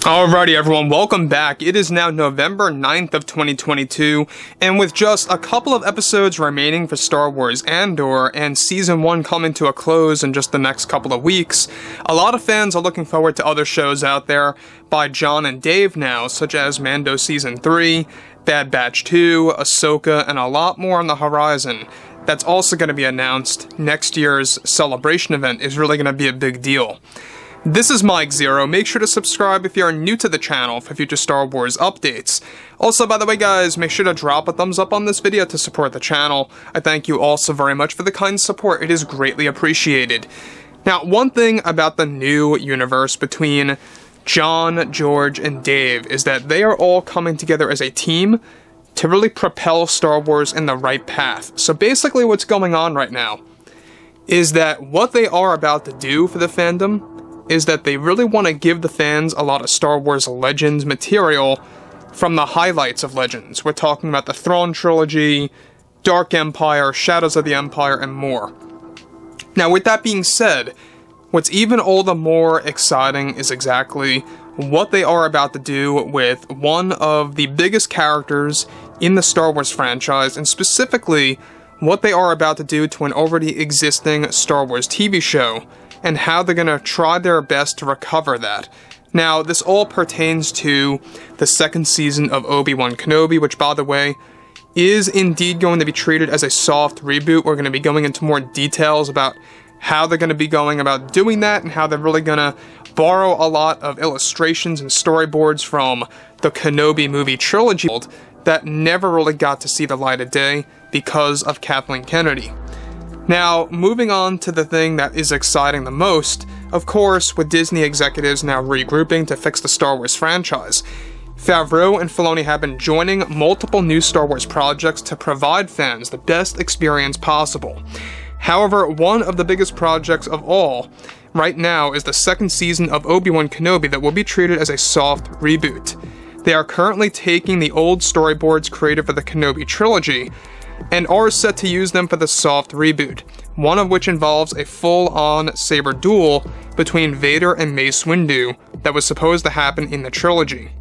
Alrighty everyone, welcome back. It is now November 9th of 2022, and with just a couple of episodes remaining for Star Wars Andor, and Season 1 coming to a close in just the next couple of weeks, a lot of fans are looking forward to other shows out there by John and Dave now, such as Mando Season 3, Bad Batch 2, Ahsoka, and a lot more on the horizon. That's also going to be announced. Next year's celebration event is really going to be a big deal. This is Mike Zero. Make sure to subscribe if you are new to the channel for future Star Wars updates. Also, by the way guys, make sure to drop a thumbs up on this video to support the channel. I thank you all so very much for the kind support. It is greatly appreciated. Now, one thing about the new universe between John, George, and Dave is that they are all coming together as a team to really propel Star Wars in the right path. So basically what's going on right now is that what they are about to do for the fandom is that they really want to give the fans a lot of Star Wars Legends material from the highlights of Legends. We're talking about the Thrawn trilogy, Dark Empire, Shadows of the Empire, and more. Now, with that being said, what's even all the more exciting is exactly what they are about to do with one of the biggest characters in the Star Wars franchise, and specifically what they are about to do to an already existing Star Wars TV show, and how they're going to try their best to recover that. Now, this all pertains to the second season of Obi-Wan Kenobi, which, by the way, is indeed going to be treated as a soft reboot. We're going to be going into more details about how they're going to be going about doing that, and how they're really going to borrow a lot of illustrations and storyboards from the Kenobi movie trilogy that never really got to see the light of day because of Kathleen Kennedy. Now, moving on to the thing that is exciting the most, of course, with Disney executives now regrouping to fix the Star Wars franchise, Favreau and Filoni have been joining multiple new Star Wars projects to provide fans the best experience possible. However, one of the biggest projects of all right now is the second season of Obi-Wan Kenobi that will be treated as a soft reboot. They are currently taking the old storyboards created for the Kenobi trilogy and are set to use them for the soft reboot, one of which involves a full-on saber duel between Vader and Mace Windu that was supposed to happen in the trilogy.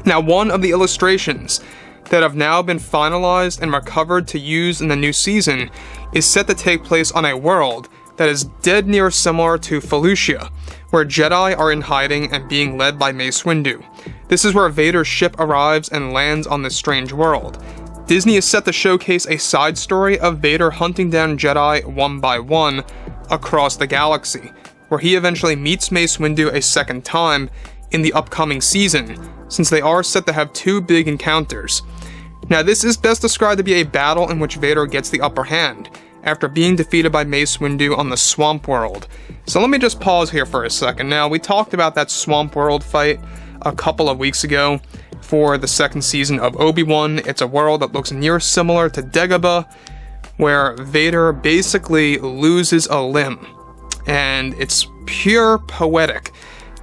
Now, one of the illustrations that have now been finalized and recovered to use in the new season is set to take place on a world that is dead near similar to Felucia, where Jedi are in hiding and being led by Mace Windu. This is where Vader's ship arrives and lands on this strange world. Disney is set to showcase a side story of Vader hunting down Jedi one by one across the galaxy, where he eventually meets Mace Windu a second time in the upcoming season, since they are set to have two big encounters. Now, this is best described to be a battle in which Vader gets the upper hand, after being defeated by Mace Windu on the Swamp World. So let me just pause here for a second. Now, we talked about that Swamp World fight a couple of weeks ago for the second season of Obi-Wan. It's a world that looks near similar to Dagobah, where Vader basically loses a limb. And it's pure poetic,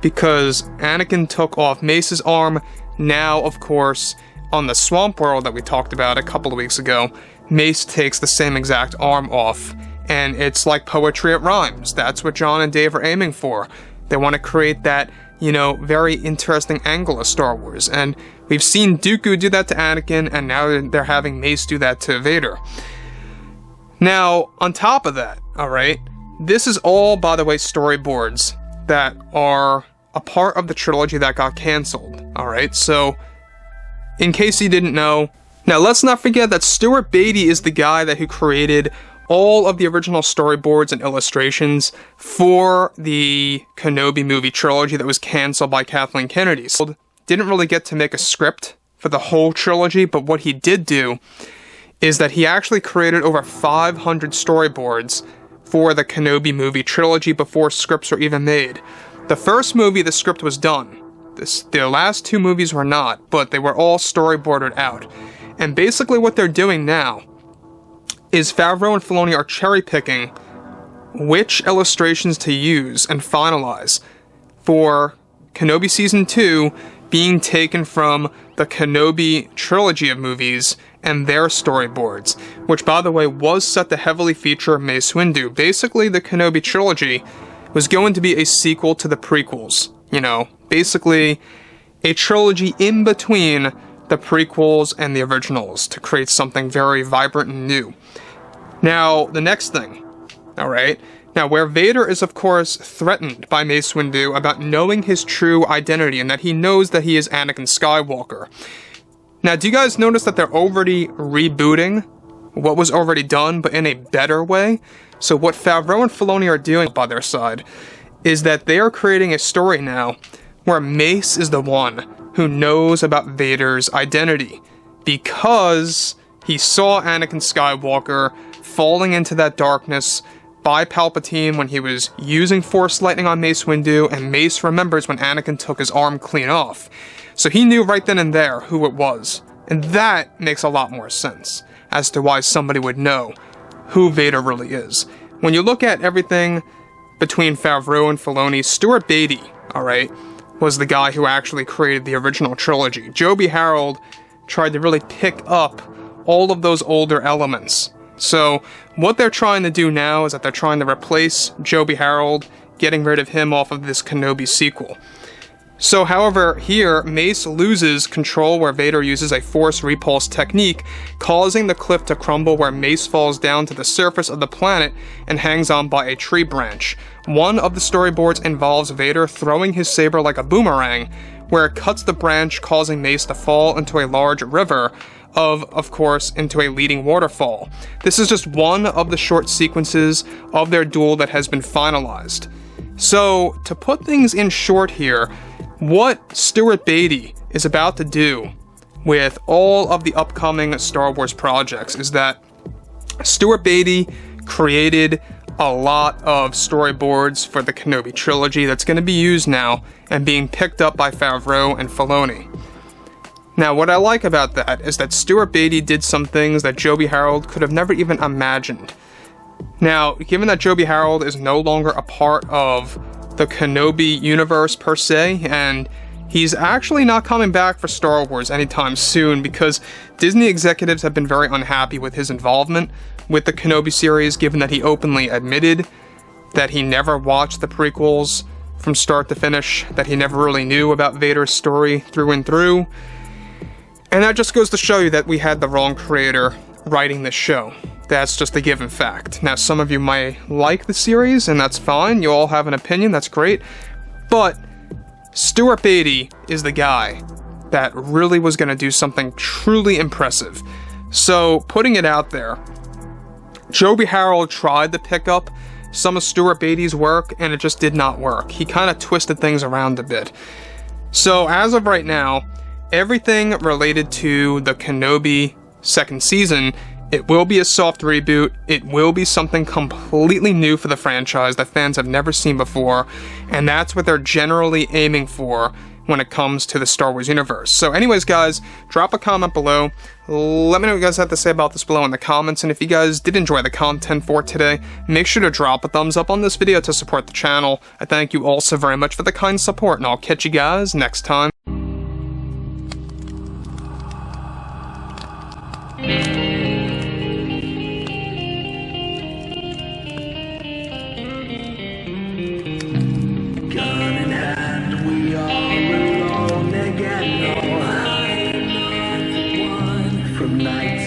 because Anakin took off Mace's arm. Now, of course, on the Swamp World that we talked about a couple of weeks ago, Mace takes the same exact arm off, and it's like poetry, it rhymes. That's what John and Dave are aiming for. They want to create that, very interesting angle of Star Wars, and we've seen Dooku do that to Anakin, and now they're having Mace do that to Vader. Now, on top of that, alright, this is all, by the way, storyboards that are a part of the trilogy that got cancelled, alright? So, in case you didn't know, now let's not forget that Stuart Beattie is the guy who created all of the original storyboards and illustrations for the Kenobi movie trilogy that was cancelled by Kathleen Kennedy. So, didn't really get to make a script for the whole trilogy, but what he did do is that he actually created over 500 storyboards for the Kenobi movie trilogy before scripts were even made. The first movie, the script was done. The last two movies were not, but they were all storyboarded out. And basically what they're doing now is Favreau and Filoni are cherry-picking which illustrations to use and finalize for Kenobi Season 2 being taken from the Kenobi trilogy of movies and their storyboards, which, by the way, was set to heavily feature Mace Windu. Basically, the Kenobi trilogy was going to be a sequel to the prequels, You know, basically a trilogy in between the prequels and the originals to create something very vibrant and new. Now, the next thing, alright? Now, where Vader is, of course, threatened by Mace Windu about knowing his true identity and that he knows that he is Anakin Skywalker. Now, do you guys notice that they're already rebooting what was already done, but in a better way? So what Favreau and Filoni are doing by their side is that they are creating a story now where Mace is the one who knows about Vader's identity because he saw Anakin Skywalker falling into that darkness by Palpatine when he was using Force Lightning on Mace Windu, and Mace remembers when Anakin took his arm clean off. So he knew right then and there who it was, and that makes a lot more sense as to why somebody would know who Vader really is. When you look at everything between Favreau and Filoni, Stuart Beatty, alright, was the guy who actually created the original trilogy. Joby Harold tried to really pick up all of those older elements. So what they're trying to do now is that they're trying to replace Joby Harold, getting rid of him off of this Kenobi sequel. So, however, here, Mace loses control where Vader uses a Force Repulse technique, causing the cliff to crumble where Mace falls down to the surface of the planet and hangs on by a tree branch. One of the storyboards involves Vader throwing his saber like a boomerang, where it cuts the branch, causing Mace to fall into a large river, of course, into a leading waterfall. This is just one of the short sequences of their duel that has been finalized. So, to put things in short here, what Stuart Beatty is about to do with all of the upcoming Star Wars projects is that Stuart Beatty created a lot of storyboards for the Kenobi trilogy that's going to be used now and being picked up by Favreau and Filoni. Now, what I like about that is that Stuart Beatty did some things that Joby Harold could have never even imagined. Now, given that Joby Harold is no longer a part of the Kenobi universe per se, and he's actually not coming back for Star Wars anytime soon because Disney executives have been very unhappy with his involvement with the Kenobi series, given that he openly admitted that he never watched the prequels from start to finish, that he never really knew about Vader's story through and through. And that just goes to show you that we had the wrong creator writing this show. That's just a given fact. Now, some of you might like the series, and that's fine. You all have an opinion, that's great. But Stuart Beatty is the guy that really was going to do something truly impressive. So, putting it out there, Joby Harold tried to pick up some of Stuart Beatty's work, and it just did not work. He kind of twisted things around a bit. So, as of right now, everything related to the Kenobi second season, it will be a soft reboot. It will be something completely new for the franchise that fans have never seen before, and that's what they're generally aiming for when it comes to the Star Wars universe. So anyways, guys, drop a comment below. Let me know what you guys have to say about this below in the comments, and if you guys did enjoy the content for today, make sure to drop a thumbs up on this video to support the channel. I thank you all so very much for the kind support, and I'll catch you guys next time. From night